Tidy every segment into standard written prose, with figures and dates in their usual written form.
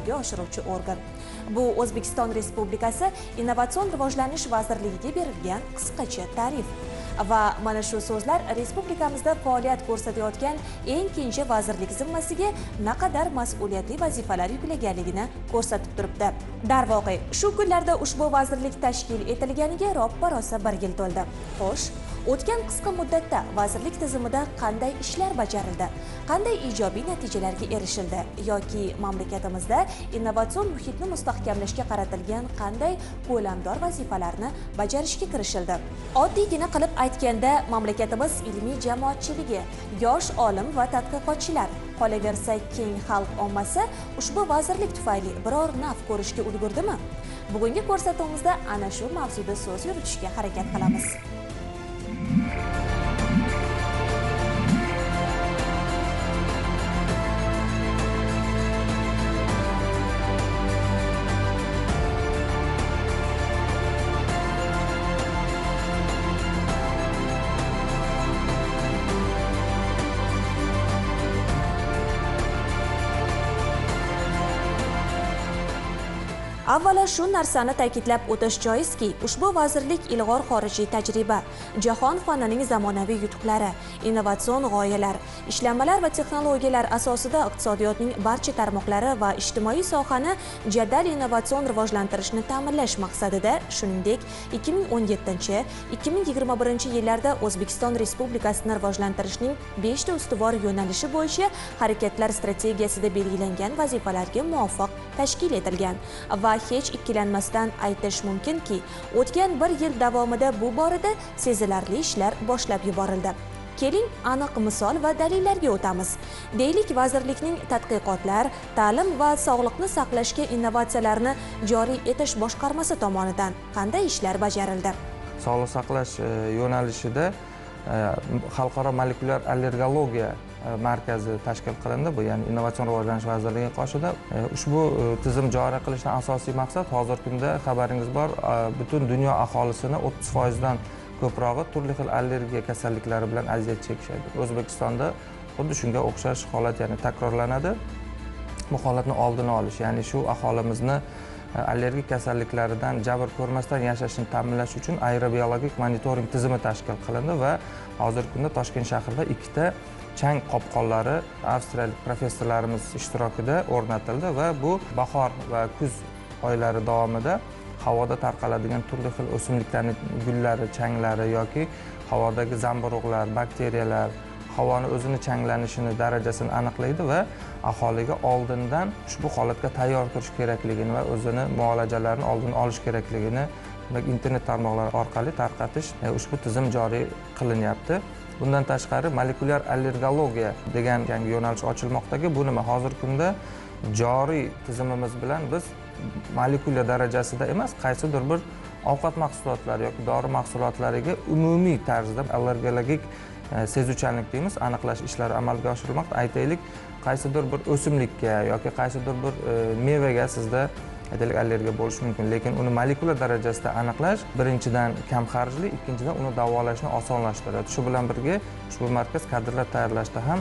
amalga oshiruvchi organ. Bu O'zbekiston Respublikasi Innovatsion rivojlanish vazirligiga berilgan qisqacha ta'rif. Va mana shu so'zlar respublikamizda faoliyat ko'rsatayotgan eng kenja vazirlik zimmasiga naqadar mas'uliyatli vazifalar yuklaganligini ko'rsatib turibdi. Darvoqe, shu kunlarda ushbu vazirlik tashkil etilganiga roppa-rosa 1 yil to'ldi. Xo'sh, o'tgan qisqa muddatda vazirlik tizimida qanday ishlar bajarildi? Qanday ijobiy natijalarga erishildi? Yoki mamlakatimizda innovatsion muhitni mustahkamlashga qaratilgan qanday ko'lamdor vazifalarni bajarishga kirishildi? Oddiygina qilib aytganda, mamlakatimiz ilmiy jamoatchiligi, yosh olim va tadqiqotchilar, qolaversa keng xalq ommasi ushbu vazirlik tufayli biror naf ko'rishga ulgurdimi? Bugungi ko'rsatuvimizda ana shu mavzuda so'z yuritishga harakat qilamiz. Avvalo shu narsani ta'kidlab o'tish joizki, ushbu vazirlik ilg'or xorijiy tajriba, jahon fanining zamonaviy yutuqlari, innovatsion g'oyalar, ishlanmalar va texnologiyalar asosida iqtisodiyotning barcha tarmoqlari va ijtimoiy sohani jadal innovatsion rivojlantirishni ta'minlash maqsadida, shuningdek, 2017-2021 yillarda O'zbekiston Respublikasini rivojlantirishning 5 ta ustuvor yo'nalishi bo'yicha harakatlar strategiyasida belgilangan vazifalarga muvofiq tashkil etilgan va hech ikkilanmasdan aytish mumkinki, o'tgan 1 yil davomida bu borada sezilarli ishlar boshlab yuborildi. Keling, aniq misol va dalillarga o'tamiz. Deylik, vazirlikning tadqiqotlar, ta'lim va sog'liqni saqlashga innovatsiyalarni joriy etish boshqarmasi tomonidan qanday ishlar bajarildi? Sog'liqni saqlash yo'nalishida xalqaro molekulyar allergologiya markazi tashkil qilindi. Bu ya'ni Innovatsion rivojlanish vazirligi qoshida. Ushbu tizim joriy qilishdan asosiy maqsad hozirgi kunda xabaringiz bor, butun dunyo aholisini 30% dan ko'prog'i turli xil allergiya kasalliklari bilan aziyat chekishadi. O'zbekistonda xuddi shunga o'xshash holat yana takrorlanadi. Bu holatni oldini olish, ya'ni shu aholimizni allergik kasalliklaridan jabr ko'rmasdan yashashini ta'minlash uchun aerobiologik monitoring tizimi tashkil qilindi va hozirgi kunda Toshkent shahrida 2 ta chang qopqonlari avstriyalik professorlarimiz ishtirokida o'rnatildi va bu bahor va kuz oylari davomida havoda tarqaladigan turli xil o'simliklarning gullari, changlari yoki havodagi zamburug'lar, bakteriyalar havoni o'zini changlanishini darajasini aniqlaydi va aholiga oldindan ushbu holatga tayyor turish kerakligini va o'zini muolajalarini oldin olish kerakligini internet tarmoqlari orqali tarqatish ushbu tizim joriy qilinyapti. Bundan tashqari molekulyar allergologiya degan yangi yo'nalish ochilmoqdagi. Bu nima? Hozirgi kunda joriy tizimimiz bilan biz molekula darajasida emas, qaysidir bir ovqat mahsulotlari yoki dori mahsulotlariga umumiy tarzda allergologik sezuvchanlik deymiz, aniqlash ishlari amalga oshirilmoqda. Aytaylik, qaysidir bir o'simlikka yoki qaysidir bir mevaga sizda allergiya bo'lishi mumkin, lekin uni molekula darajasida aniqlash birinchidan kam xarjli, ikkinchidan uni davolashni osonlashtiradi. Shu bilan birga ushbu markaz kadrlar tayyorlashda ham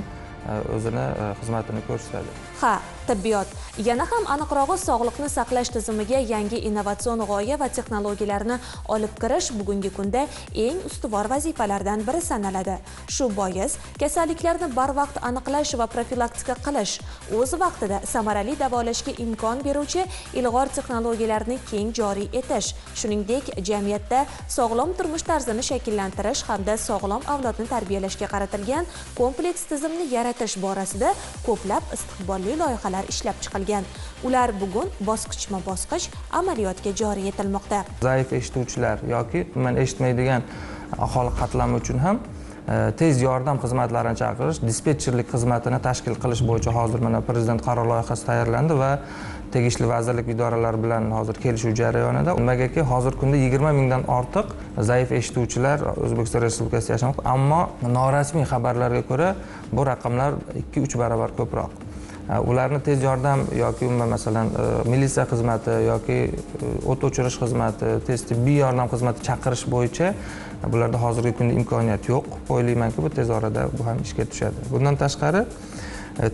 o'zini xizmatini ko'rsatadi. Ha, tibbiyot. Yana ham aniqrog'i sog'liqni saqlash tizimiga yangi innovatsion g'oya va texnologiyalarni olib kirish bugungi kunda eng ustuvor vazifalardan biri sanaladi. Shu bois kasalliklarni barvaqt aniqlash va profilaktika qilish, o'z vaqtida samarali davolashga imkon beruvchi ilg'or texnologiyalarni keng joriy etish, shuningdek jamiyatda sog'lom turmush tarzini shakllantirish hamda sog'lom avlodni tarbiyalashga qaratilgan kompleks tizimni yaratish borasida ko'plab istiqbolli loyihalar ishlab chiqilgan. Ular bugun bosqichma-bosqich amaliyotga joriy etilmoqda. Zaif eshituvchilar yoki umuman eshitmaydigan aholi qatlami uchun ham tez yordam xizmatlarini chaqirish, dispetcherlik xizmatini tashkil qilish bo'yicha hozir mana prezident qaror loyihasi tayyorlandi va tegishli vazirlik idoralar bilan hozir kelishuv jarayonida. Nimagaki hozirgi kunda 20 mingdan ortiq zaif eshituvchilar O'zbekiston Respublikasida yashamoqda, ammo norasmiy xabarlarga ko'ra bu raqamlar 2-3 barobar ko'proq. Ularni tez yordam yoki umuman masalan militsiya xizmati yoki o't o'chirish xizmati, tez tibbiy yordam xizmati chaqirish bo'yicha bularda hozirgi kunda imkoniyat yo'q. O'ylaymanki, bu tez orada bu ham ishga tushadi. Bundan tashqari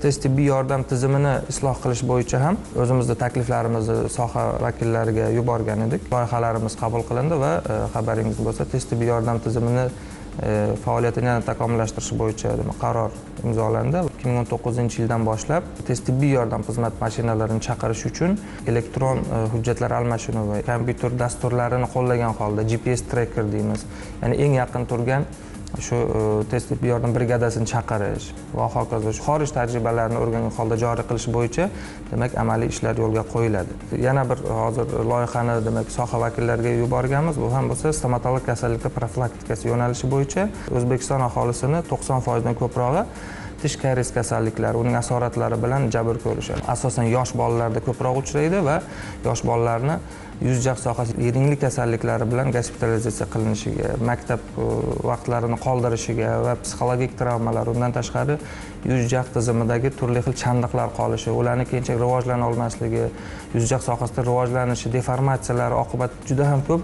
tez tibbiy yordam tizimini isloh qilish bo'yicha ham o'zimizni takliflarimizni soha vakillariga yuborgan edik. Loyihalarimiz qabul qilindi va xabaringiz bo'lsa, tez tibbiy yordam tizimini faoliyatini yana takomillashtirish bo'yicha qaror imzolandi. 2019-yildan boshlab tez tibbiy yordam xizmat mashinalarini chaqirish uchun elektron hujjatlar almashinuvi, kompyuter dasturlarini qo'llagan holda GPS tracker deymiz, ya'ni eng yaqin turgan shu tez tibbiy yordam brigadasini chaqirish va hokazo xorij tajribalarini o'rgangan holda joriy qilish bo'yicha demak amaliy ishlar yo'lga qo'yiladi. Yana bir hozir loyihani demak soha vakillariga yuborganmiz. Bu ham bo'lsa stomatologik kasalliklar profilaktikasi yo'nalishi bo'yicha O'zbekiston aholisini 90% dan ko'prog'i tish karies kasalliklari, uning asoratlari bilan jabr ko'rishadi. Asosan yosh bolalarda ko'proq uchraydi va yosh bolalarni yuz jag sohasi yiringlik kasalliklari bilan gospitalizatsiya qilinishiga, maktab vaqtlarini qoldirishiga va psixologik travmalar, undan tashqari yuz jag tizimidagi turli xil chandiqlar qolishi, ularning keyinchalik rivojlana olmasligi, yuz jag sohasida rivojlanishi, deformatsiyalari oqibatida juda ham ko'p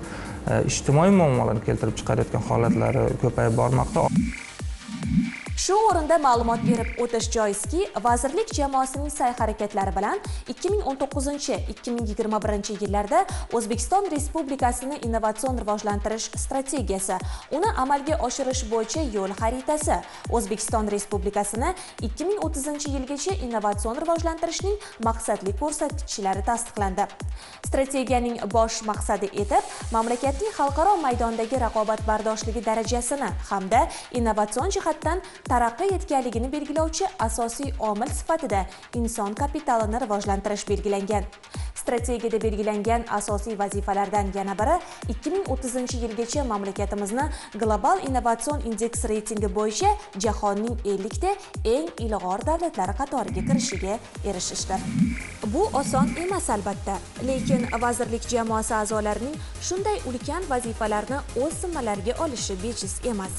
ijtimoiy muammolarni keltirib chiqarayotgan holatlari ko'payib bormoqda. Shu o'rinda ma'lumot berib o'tish joizki, vazirlik jamoasining sa'y-harakatlari bilan 2019-2021 yillarda O'zbekiston Respublikasini innovatsion rivojlantirish strategiyasi, uni amalga oshirish bo'yicha yo'l xaritasi, O'zbekiston Respublikasini 2030-yilgacha innovatsion rivojlantirishning maqsadli ko'rsatkichlari tasdiqlandi. Strategiyaning bosh maqsadi etib, mamlakatning xalqaro maydondagi raqobatbardoshligi darajasini hamda innovatsion jihatdan taraqqiy etganligini belgilovchi asosiy omil sifatida inson kapitalini rivojlantirish belgilangan. Strategiyada belgilangan asosiy vazifalardan yana biri 2030-yilgacha mamlakatimizni global innovatsion indeks reytingi bo'yicha jahonning 50 ta eng ilg'or davlatlari qatoriga kirishiga erishishdir. Bu oson emas albatta, lekin vazirlik jamoasi a'zolarining shunday ulkan vazifalarni o'z zimmalariga olishi bejiz emas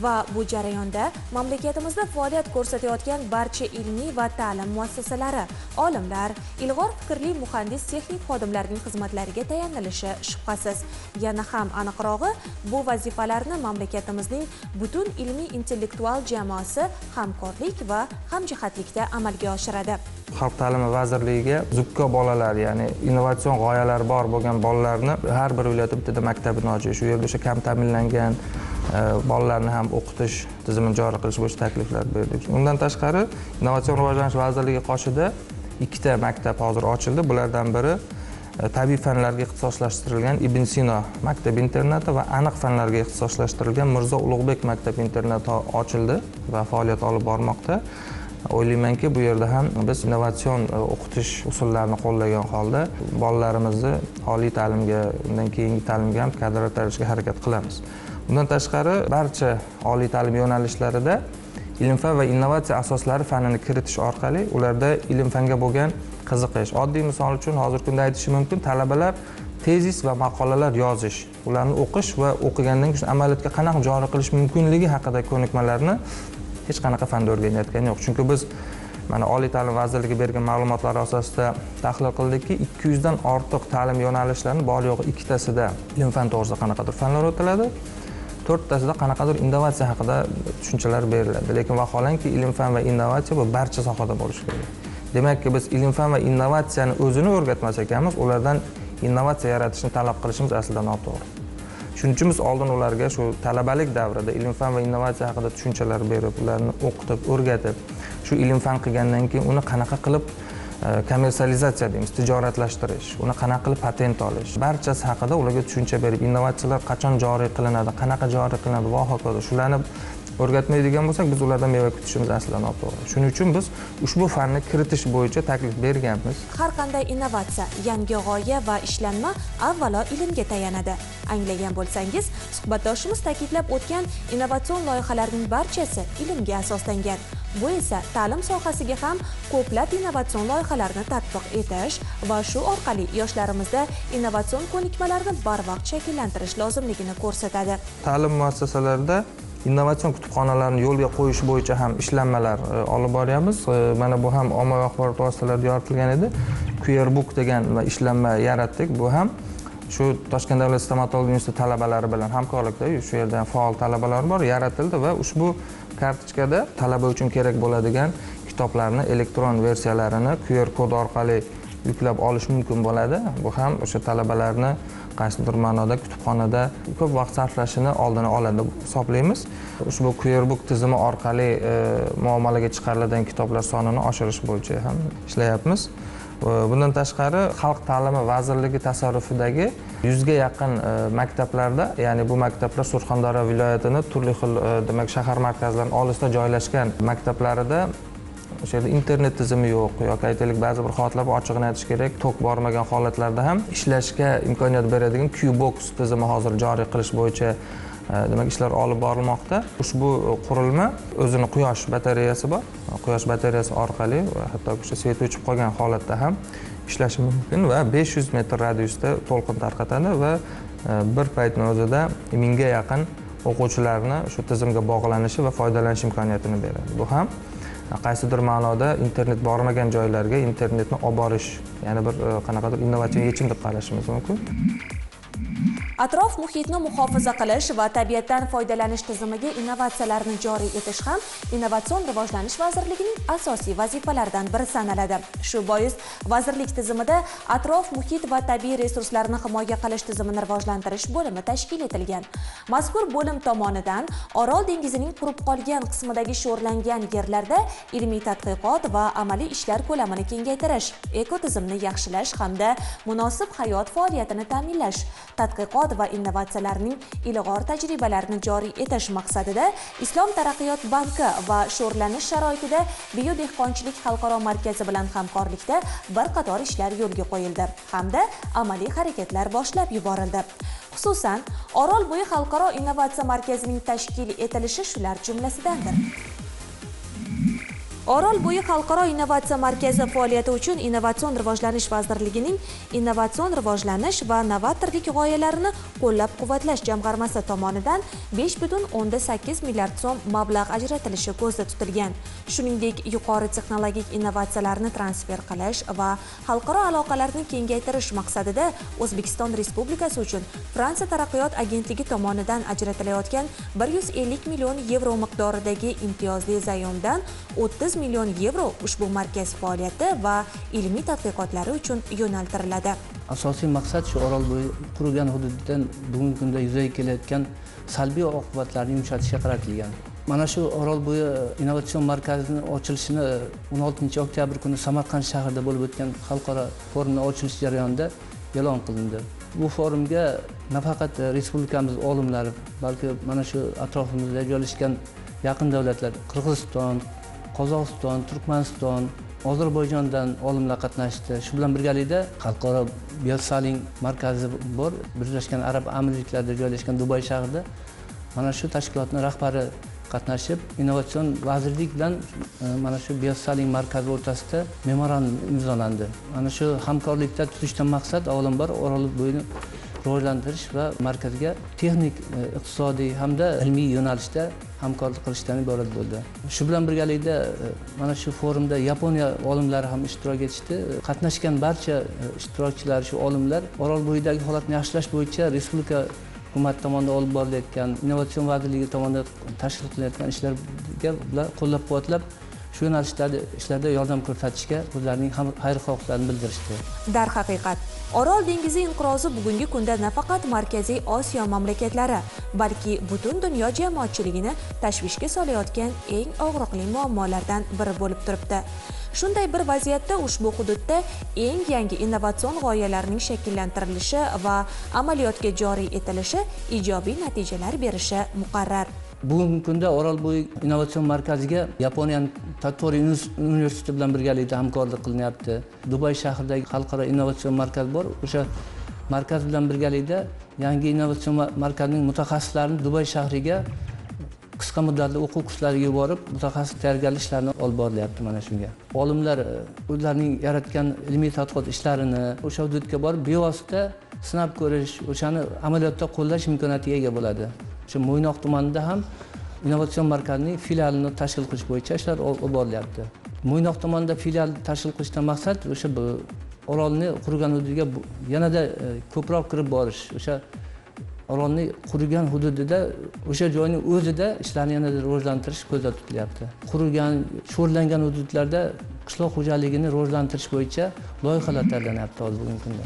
va bu jarayonda mamlakatimizda faoliyat ko'rsatayotgan barcha ilmiy va ta'lim muassasalari, olimlar, ilg'or fikrli muhandis texnik xodimlarning xizmatlariga tayanilishi shubhasiz. Yana ham aniqrog'i, bu vazifalarni mamlakatimizning butun ilmiy intellektual jamoasi hamkorlik va hamjihatlikda amalga oshiradi. Xalq ta'limi vazirligiga zukko bolalar, ya'ni innovatsion g'oyalari bor bo'lgan bolalarni har bir viloyatda bittada maktabini ochish, shu yerda o'sha kam ta'minlangan bolalarni ham o'qitish tizimini joriy qilish bo'yicha takliflar berdik. Undan tashqari, Innovatsion rivojlanish vazirligi qoshida 2 ta maktab hozir ochildi. Bulardan biri tabiiy fanlarga ixtisoslashtirilgan Ibn Sino maktab internati va aniq fanlarga ixtisoslashtirilgan Mirzo Ulug'bek maktab internati ochildi va faoliyat olib bormoqda. O'ylaymanki, bu yerda ham biz innovatsion o'qitish usullarini qo'llagan holda bolalarimizni oliy ta'limga, undan keyingi ta'limga ham kadrlar tayyorlashga harakat qilamiz. Bundan tashqari, barcha oliy ta'lim yo'nalishlarida ilm-fan va innovatsiya asoslari fanini kiritish orqali ularda ilm-fanga bo'lgan qiziqish. Oddiy misol uchun hozirgi kunda aytishim mumkin, talabalar tezis va maqolalar yozish, ularni o'qish va o'qigandan keyin amaliyotga qanaqa joriy qilish mumkinligi haqida ko'nikmalarni hech qanaqa fanda o'rganayotgani yo'q. Chunki biz mana Oliy ta'lim vazirligi bergan ma'lumotlar asosida tahlil qildikki, 200 dan ortiq ta'lim yo'nalishlarini bor yo'g'i 2 tasida ilm-fan to'g'risida qanaqadir fanlar o'tiladi, 4 tasida qanaqadir innovatsiya haqida tushunchalar beriladi. Lekin vaholanki ilm-fan va innovatsiya bu barcha sohada bo'lishi kerak. Demakki, biz ilm-fan va innovatsiyani o'zini o'rgatmas ekanmiz, ulardan innovatsiya yaratishni talab qilishimiz aslida noto'g'ri. Shuning uchun biz oldin ularga shu talabalik davrida ilm-fan va innovatsiya haqida tushunchalar berib, ularni o'qitib, o'rgatib, shu ilm-fan qilgandan keyin uni qanaqa qilib kommersializatsiya deymiz, tijoratlashtirish, uni qanaqa qilib patent olish, barchasi haqida ularga tushuncha berib, innovatsiyalar qachon joriy qilinadi, qanaqa joriy qilinadi va hokazo shularni o'rgatmaydigan bo'lsak, biz ulardan meva kutishimiz aslida noto'g'ri. Shuning uchun biz ushbu fanni kiritish bo'yicha taklif berganmiz. Har qanday innovatsiya, yangi g'oya va ishlanma avvalo ilmga tayanadi. Anglagan bo'lsangiz, suhbatdoshimiz ta'kidlab o'tgan innovatsion loyihalarning barchasi ilmga asoslangan. Bu esa ta'lim sohasiga ham ko'plab innovatsion loyihalarni tatbiq etish va shu orqali yoshlarimizda innovatsion ko'nikmalarni barvaqt shakllantirish lozimligini ko'rsatadi. Ta'lim muassasalarida innovatsion kutubxonalarni yo'lga qo'yish bo'yicha ham ishlanmalar olib boryapmiz. Mana bu ham ommaviy axborot vositalarida yoritilgan edi. QR Book degan ishlanma yaratdik. Bu ham shu Toshkent davlat stomatologiya universiteti talabalari bilan hamkorlikda, shu yerda faol talabalar bor, yaratildi va ushbu kartochkada talaba uchun kerak bo'ladigan kitoblarni elektron versiyalarini QR kod orqali yuklab olish mumkin bo'ladi. Bu ham o'sha talabalarni qaysidir ma'noda kutubxonada ko'p vaqt sarflashini oldini oladi deb hisoblaymiz. Ushbu QR book tizimi orqali muomalaga chiqariladigan kitoblar sonini oshirish bo'yicha ham ishlayapmiz. Bundan tashqari Xalq ta'limi vazirligi tasarrufidagi 100 ga yaqin maktablarda, ya'ni bu maktablar Surxondaryo viloyatini turli xil demak shahar markazlarining olisida joylashgan maktablarida o'sha yerda internet tizimi yo'q yoki aytaylik ba'zi bir holatlar ochiqini aytish kerak, tok bormagan holatlarda ham ishlashga imkoniyat beradigan Q-box tizimi hozir joriy qilish bo'yicha demak ishlar olib borilmoqda. Ushbu qurilma o'zini quyosh batareyasi bor. Quyosh batareyasi orqali hatto o'sha svet o'chib qolgan holatda ham ishlashi mumkin va 500 metr radiusda to'lqin tarqatadi va bir paytning o'zida 1000 ga yaqin o'quvchilarni shu tizimga bog'lanishi va foydalanish imkoniyatini beradi. Bu ham qaysidir ma'noda internet bormagan joylarga internetni olib borish, ya'ni bir qanaqadir innovatsion yechim deb qarashimiz mumkin. Atrof muhitni muhofaza qilish va tabiatdan foydalanish tizimiga innovatsiyalarni joriy etish ham Innovatsion rivojlanish vazirligining asosiy vazifalaridan biri sanaladi. Shu bois vazirlik tizimida atrof muhit va tabiiy resurslarni himoya qilish tizimini rivojlantirish bo'limi tashkil etilgan. Mazkur bo'lim tomonidan Orol dengizining qurib qolgan qismidagi sho'rlangan yerlarda ilmiy tadqiqot va amaliy ishlar ko'lamini kengaytirish, ekotizimni yaxshilash hamda munosib hayot faoliyatini ta'minlash, tadqiqot va innovatsiyalarning ilg'or tajribalarini joriy etish maqsadida Islom taraqqiyot banki va sho'rlanish sharoitida biodehqonchilik xalqaro markazi bilan hamkorlikda bir qator ishlar yo'lga qo'yildi hamda amaliy harakatlar boshlab yuborildi. Xususan, Orolbo'yi xalqaro innovatsiya markazining tashkil etilishi shular jumlasidandir. Orolbo'yi xalqaro innovatsiya markazi faoliyati uchun Innovatsion rivojlanish vazirligining Innovatsion rivojlanish va novatorlik g'oyalarini qo'llab-quvvatlash jamg'armasi tomonidan 5,8 milliard so'm mablag' ajratilishi ko'zda tutilgan. Shuningdek, yuqori texnologik innovatsiyalarni transfer qilish va xalqaro aloqalarni kengaytirish maqsadida O'zbekiston Respublikasi uchun Fransiya taraqqiyot agentligi tomonidan ajratilayotgan 150 million yevro miqdoridagi imtiyozli zayomdan 30 million yevro ushbu markaz faoliyati va ilmiy tadqiqotlari uchun yo'naltiriladi. Asosiy maqsad shu Orolbo'yi qurilgan hududdan bugungi kunda yuzaga kelayotgan salbiy oqibatlarni yumshatishga qaratilgan. Mana shu Orolbo'yi innovatsion markazining ochilishini 16-oktyabr kuni Samarqand shahrida bo'lib o'tgan xalqaro forumning ochilish jarayonida e'lon qilindi. Bu forumga nafaqat respublikamiz olimlari, balki mana shu atrofimizda joylashgan yaqin davlatlar Qirg'iziston, Qozog'iston, Turkmaniston, Ozarbayjondan olimlar qatnashdi. Shu bilan birgalikda xalqaro biosaling markazi bor, Birlashgan Arab Amirliklarida joylashgan Dubay shahrida. Mana shu tashkilotning rahbari qatnashib, innovatsion vazirlik bilan mana shu biosaling markazi o'rtasida memorandum imzolandi. Mana shu hamkorlikda tutishdan maqsad avvalambor Orolbo'yini rivojlantirish va markazga texnik, iqtisodiy hamda ilmiy yo'nalishda hamkorlik qilishdan iborat bo'ldi. Shu bilan birgalikda mana shu forumda Yaponiya olimlari ham ishtirok etishdi. Qatnashgan barcha ishtirokchilar, shu olimlar Orolbo'yidagi holatni yaxshilash bo'yicha respublika hukumat tomonidan olib borilayotgan, Innovatsion vazirligi tomonidan tashkil qilinayotgan ishlarga ular qo'llab-quvvatlab shu ishlarda yordam ko'rsatishga o'zlarining xayrixohlarini bildirishdi. Darhaqiqat, Orol dengizi inqirozi bugungi kunda nafaqat Markaziy Osiyo mamlakatlari, balki butun dunyo jamoatchiligini tashvishga solayotgan eng og'riqli muammolardan biri bo'lib turibdi. Shunday bir vaziyatda ushbu hududda eng yangi innovatsion g'oyalarning shakllantirilishi va amaliyotga joriy etilishi ijobiy natijalar berishi muqarrar. Bugungi kunda Orolbo'yi innovatsion markaziga Yaponiyaning Tottori universiteti bilan birgalikda hamkorlik qilinyapti. Dubay shahridagi xalqaro innovatsion markaz bor. O'sha markaz bilan birgalikda yangi innovatsion markazning mutaxassislarini Dubay shahriga qisqa muddatli o'quv kurslariga yuborib, mutaxassis tayyorgarlik ishlarini olib borilyapti mana shunga. Olimlar o'zlarining yaratgan ilmiy tadqiqot ishlarini o'sha hududga borib, bevosita sinab ko'rish, o'shani amaliyotda qo'llash imkoniyatiga ega bo'ladi. Shu Mo'ynoq tumanida ham innovatsion markazining filialini tashkil qilish bo'yicha ishlar olib borilyapti. Mo'ynoq tumanida filial tashkil qilishdan maqsad o'sha Orolni qurgan hududiga yanada ko'proq kirib borish, o'sha orolning qurigan hududida o'sha joyning o'zida ishlarni yanada rivojlantirish ko'zda tutilyapti. Qurigan, sho'rlangan hududlarda qishloq xo'jaligini rivojlantirish bo'yicha loyihalar tanlanyapti hozir bugungi kunda.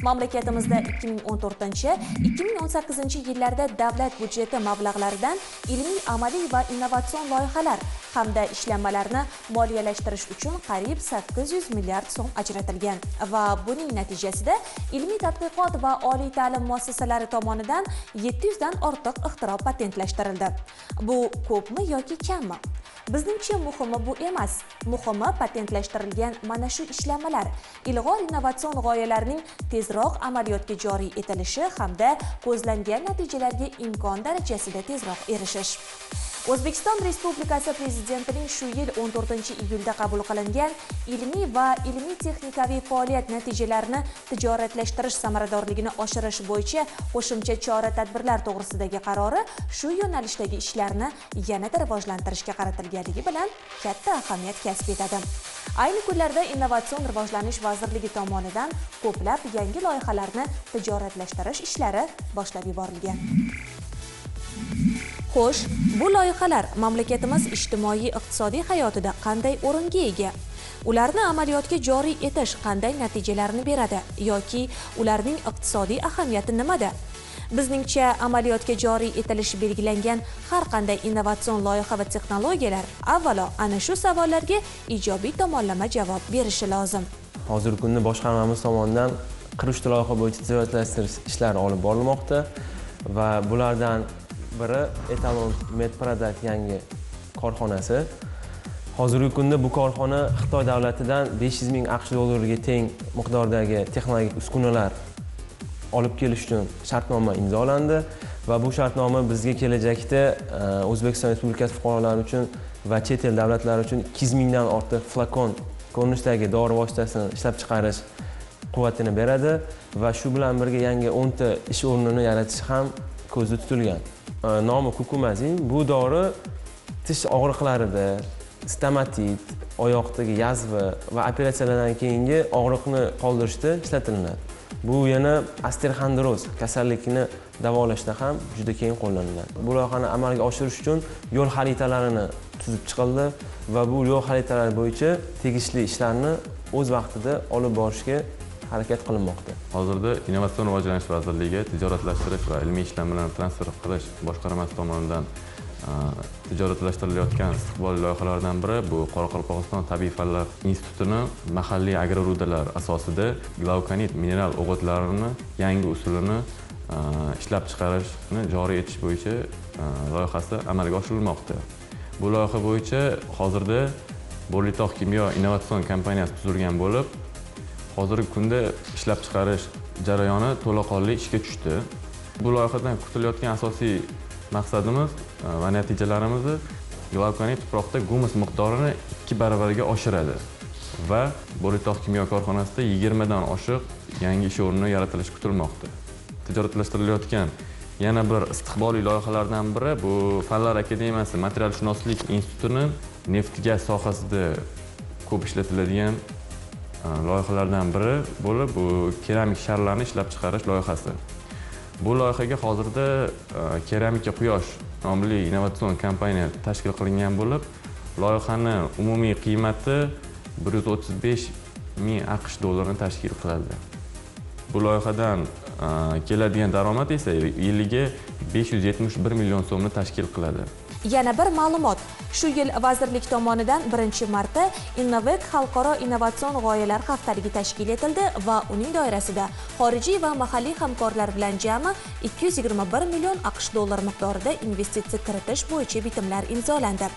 Mamlakatimizda 2014-2018 yillarda davlat budjeti mablag'laridan ilmiy, amaliy va innovatsion loyihalar hamda ishlanmalarni moliyalashtirish uchun qariyb 800 milliard so'm ajratilgan va buning natijasida ilmiy tadqiqot va oliy ta'lim muassasalari tomonidan 700 dan ortiq ixtiro patentlashtirildi. Bu ko'pmi yoki kammi? Bizningcha muhimi bu emas. Muhimi patentlashtirilgan mana shu ishlanmalar ilg'or innovatsion g'oyalarning tezroq amaliyotga joriy etilishi hamda ko'zlangan natijalarga imkon darajasida tezroq erishish. O'zbekiston Respublikasi Prezidentining shu yil 14-iyulda qabul qilingan ilmiy va ilmiy-texnikaviy faoliyat natijalarini tijoratlashtirish samaradorligini oshirish bo'yicha qo'shimcha chora-tadbirlar to'g'risidagi qarori shu yo'nalishdagi ishlarni yanada rivojlantirishga qaratilganligi bilan katta ahamiyat kasb etadi. Ayni kunlarda Innovatsion rivojlanish vazirligi tomonidan ko'plab yangi loyihalarni tijoratlashtirish ishlari boshlab yuborilgan. Xo'sh, bu loyihalar mamlakatimiz ijtimoiy-iqtisodiy hayotida qanday o'ringa ega? Ularni amaliyotga joriy etish qanday natijalarni beradi yoki ularning iqtisodiy ahamiyati nimada? Bizningcha amaliyotga joriy etilishi belgilangan har qanday innovatsion loyiha va texnologiyalar avvalo ana shu savollarga ijobiy tomonlama javob berishi lozim. Hozirgi kunda boshqarmamiz tomonidan 43 loyiha bo'yicha tijoratlashtirish ishlari olib borilmoqda va bulardan biri Etalon Medproduct yangi korxonasi. Hozirgi kunda bu korxona Xitoy davlatidan 500 ming AQSh dollariga teng miqdordagi texnologik uskunalar olib kelish uchun shartnoma imzolandi va bu shartnoma bizga kelajakda O'zbekiston Respublikasi fuqarolari uchun va chet el davlatlari uchun 200 mingdan ortiq flakon ko'rinishdagi dori vositasini ishlab chiqarish quvvatini beradi va shu bilan birga yangi 10 ta ish o'rnini yaratish ham ko'zda tutilgan. Nomi Kukumazin bu dori tish og'riqlarida, stomatit, oyoqdagi yazva va operatsiyalardan keyingi og'riqni qoldirishda ishlatiladi. Bu yana osteoxondroz kasallikni davolashda ham juda keng qo'llaniladi. Bu loyihani amalga oshirish uchun yo'l xaritalarini tuzib chiqildi va bu yo'l xaritalari bo'yicha tegishli ishlarni o'z vaqtida olib borishga harakat qilinmoqda. Hozirda Innovatsion rivojlanish vazirligi tijoratlashtirish va ilmiy ishlanmalarni transfer qilish boshqarmasi tomonidan tijoratlashtirilayotgan istiqbolli loyihalardan biri bu Qoraqalpog'iston tabiiy fanlar institutini mahalliy agrorudalar asosida glaukonit mineral o'g'itlarini yangi usulini ishlab chiqarishni joriy etish bo'yicha loyihasi amalga oshirilmoqda. Bu loyiha bo'yicha hozirda Bo'rlitog' kimyo innovatsion kompaniyasi tuzilgan bo'lib, hozirgi kunda ishlab chiqarish jarayoni to'laqonli ishga tushdi. Bu loyihadan kutilayotgan asosiy maqsadimiz va natijalarimiz glaukonit tuproqda gumus miqdorini 2 baravarga oshiradi va Bo'rlitog' kimyo korxonasida 20 dan oshiq yangi ish o'rni yaratilishi kutilmoqda. Tijoratlashtirilayotgan yana bir istiqbolli loyihalardan biri bu Fanlar akademiyasi materialshunoslik institutini neft-gaz sohasida ko'p ishlatiladigan loyihalardan biri bo'lib, bu keramik sharlarni ishlab chiqarish loyihasi. Bu loyihaga hozirda Keramika Quyosh nomli innovatsion kompaniya tashkil qilingan bo'lib, loyihani umumiy qiymati 135 ming AQSh dollarini tashkil qiladi. Bu loyihadan keladigan daromad esa yiliga 571 million so'mni tashkil qiladi. Yana bir ma'lumot. Shu yil vazirlik tomonidan 1-marta Innovec xalqaro innovatsion g'oyalar haftaligi tashkil etildi va uning doirasida xorijiy va mahalliy hamkorlar bilan jami 221 million AQSh dollar miqdorida investitsiya kiritish bo'yicha bitimlar imzolandi.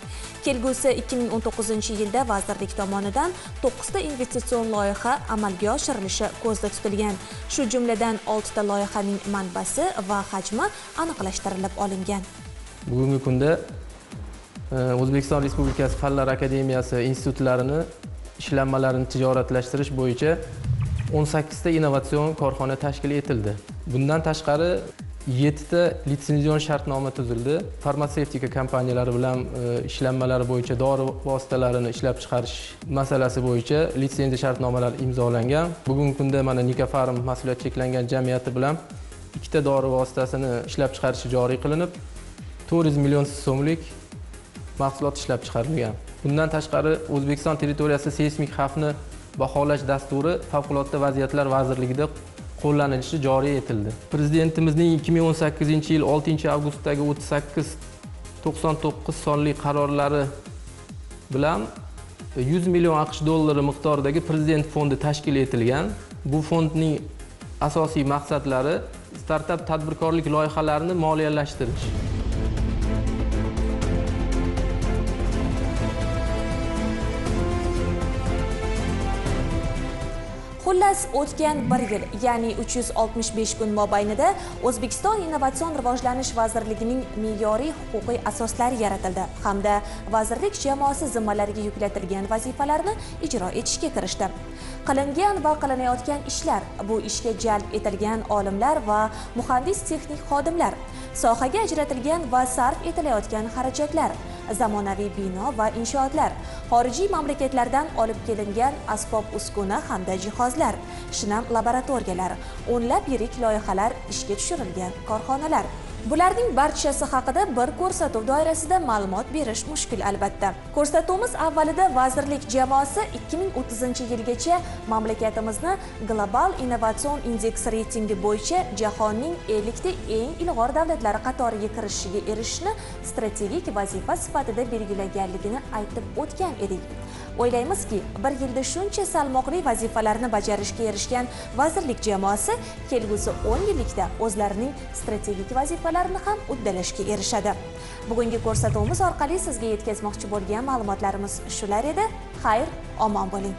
Kelgusi 2019-yilda vazirlik tomonidan 9 ta investitsion loyiha amalga oshirilishi ko'zda tutilgan. Shu jumladan 6 ta loyihaning manbasi va hajmi aniqlashtirilib olingan. Bugungi kunda O'zbekiston Respublikasi Fanlar akademiyasi institutlarini ishlanmalarini tijoratlashtirish bo'yicha 18 ta innovatsion korxona tashkil etildi. Bundan tashqari 7 ta litsenzion shartnoma tuzildi. Farmatsevtika kompaniyalari bilan ishlanmalar bo'yicha dori vositalarini ishlab chiqarish masalasi bo'yicha litsenziya shartnomalar imzolangan. Bugungi kunda mana Nikafarm mas'uliyat cheklangan jamiyati bilan ikkita dori vositasini ishlab chiqarishi joriy qilinib, 400 million so'mlik mahsulot ishlab chiqarilgan. Bundan tashqari O'zbekiston territoriyasi seysmik xavfni baholash dasturi Favqulodda vaziyatlar vazirligida qo'llanilishi joriy etildi. Prezidentimizning 2018-yil 6-avgustdagi 3899 sonli qarorlari bilan 100 million AQSh dollari miqdoridagi prezident fondi tashkil etilgan. Bu fondning asosiy maqsadlari startap tadbirkorlik loyihalarini moliyalashtirish. Xullas, o'tgan 1 yil, ya'ni 365 kun mobaynida O'zbekiston Innovatsion rivojlanish vazirligining me'yoriy huquqiy asoslari yaratildi hamda vazirlik jamoasi zimmalariga yuklatilgan vazifalarni ijro etishga kirishdi. Qilingan va qilinayotgan ishlar, bu ishga jalb etilgan olimlar va muhandis-texnik xodimlar, sohaga ajratilgan va sarf etilayotgan xarajatlar, zamonaviy bino va inshootlar, xorijiy mamlakatlardan olib kelingan asbob-uskuna hamda jihozlar, shinam laboratoriyalar, o'nlab yirik loyihalar ishga tushirilgan korxonalar. Bularning barchasi haqida bir ko'rsatuv doirasida ma'lumot berish mushkul albatta. Ko'rsatuvimiz avvalida vazirlik jamoasi 2030-yilgacha mamlakatimizni global innovatsion indeks reytingi bo'yicha jahonning 50 ta eng ilg'or davlatlari qatoriga kirishiga erishishni strategik vazifa sifatida belgilaganligini aytib o'tgan edik. O'ylaymizki, bir yilda shuncha salmoqli vazifalarni bajarishga erishgan vazirlik jamoasi kelgusi 10 yillikda o'zlarining strategik vazifalarini ham uddalashga erishadi. Bugungi ko'rsatuvimiz orqali sizga yetkazmoqchi bo'lgan ma'lumotlarimiz shular edi. Xayr, omon bo'ling.